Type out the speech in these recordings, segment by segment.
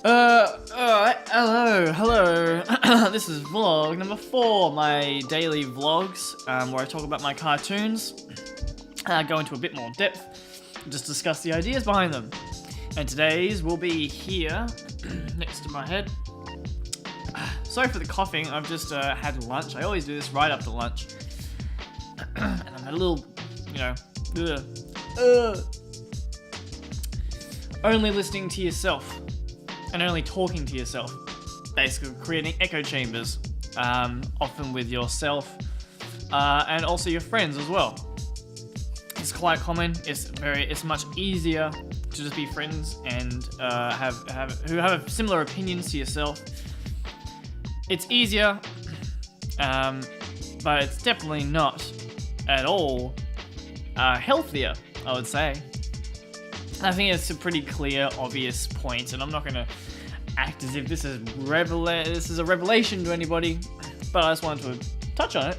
Hello. This is vlog number 4, my daily vlogs, where I talk about my cartoons, go into a bit more depth, just discuss the ideas behind them. And today's will be here, next to my head. Sorry for the coughing, I've just had lunch. I always do this right after lunch. And I'm a little, only listening to yourself. And only talking to yourself, basically creating echo chambers, often with yourself, and also your friends as well. It's quite common. It's much easier to just be friends and who have similar opinions to yourself. It's easier, but it's definitely not at all healthier, I would say. I think it's a pretty clear, obvious point, and I'm not going to act as if this is a revelation to anybody, but I just wanted to touch on it.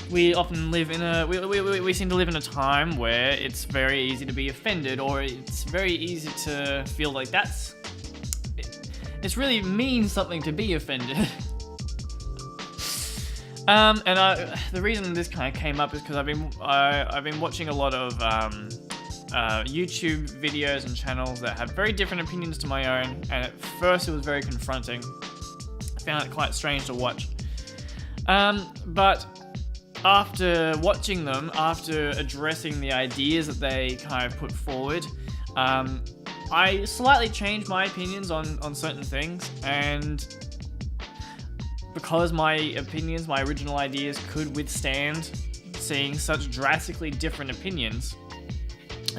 We often live in we seem to live in a time where it's very easy to be offended, or it's very easy to feel like it really means something to be offended. The reason this kind of came up is because I've been watching a lot of YouTube videos and channels that have very different opinions to my own, and at first it was very confronting. I found it quite strange to watch. But after watching them, after addressing the ideas that they kind of put forward, I slightly changed my opinions on certain things, and because my opinions, my original ideas, could withstand seeing such drastically different opinions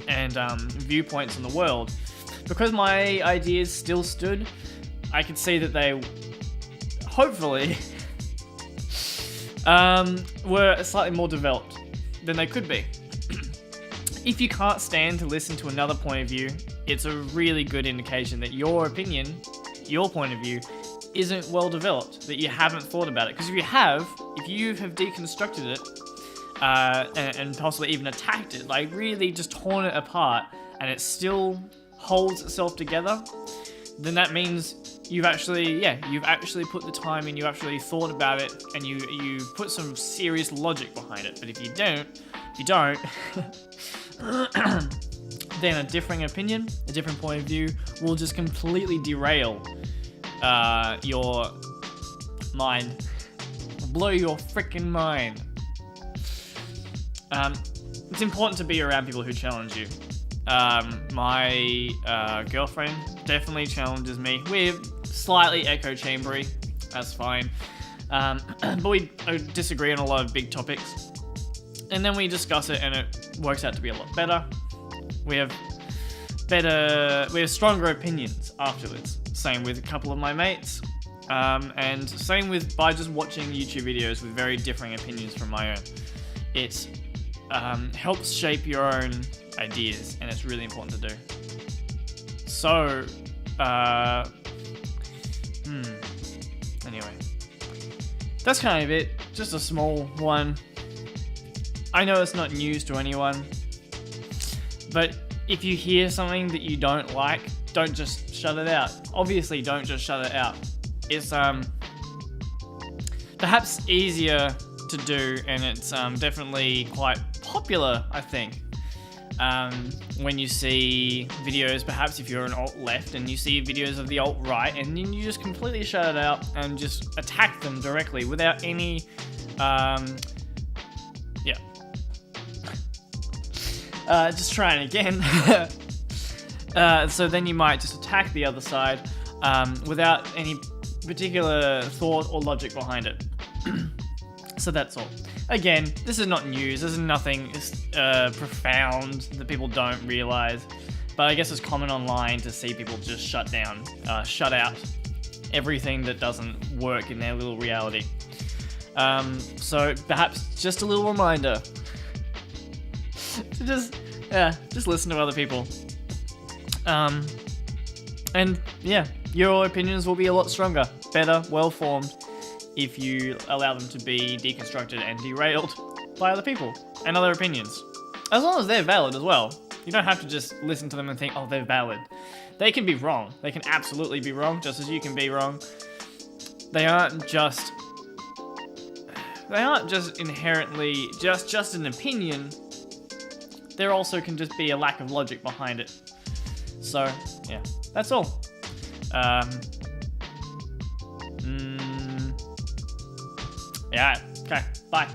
and viewpoints in the world, because my ideas still stood, I could see that they hopefully were slightly more developed than they could be. If you can't stand to listen to another point of view, it's a really good indication that your opinion, your point of view, isn't well developed, that you haven't thought about it. Because if you have deconstructed it and possibly even attacked it, like really just torn it apart, and it still holds itself together, then that means you've actually put the time in, you actually thought about it, and you put some serious logic behind it. But if you don't, then a differing opinion, a different point of view will just completely derail your mind, blow your freaking mind. It's important to be around people who challenge you. My girlfriend definitely challenges me. We're slightly echo chambery, that's fine. But we disagree on a lot of big topics, and then we discuss it, and it works out to be a lot better. We have stronger opinions afterwards. Same with a couple of my mates, and same with by just watching YouTube videos with very differing opinions from my own. It helps shape your own ideas, and it's really important to do. So, anyway, that's kind of it. Just a small one. I know it's not news to anyone, but if you hear something that you don't like, don't just shut it out. Obviously, don't just shut it out. It's perhaps easier to do, and it's definitely quite popular, I think. When you see videos, perhaps if you're an alt-left and you see videos of the alt-right, and then you just completely shut it out and just attack them directly without any, just trying again. So then you might just attack the other side without any particular thought or logic behind it. So that's all. Again, this is not news. This is nothing profound that people don't realize. But I guess it's common online to see people just shut out everything that doesn't work in their little reality. So perhaps just a little reminder to just listen to other people. And yeah, your opinions will be a lot stronger, better, well-formed, if you allow them to be deconstructed and derailed by other people and other opinions. As long as they're valid as well. You don't have to just listen to them and think, oh, they're valid. They can be wrong. They can absolutely be wrong, just as you can be wrong. They aren't just inherently just an opinion. There also can just be a lack of logic behind it. So, yeah, that's all. Yeah, okay, bye.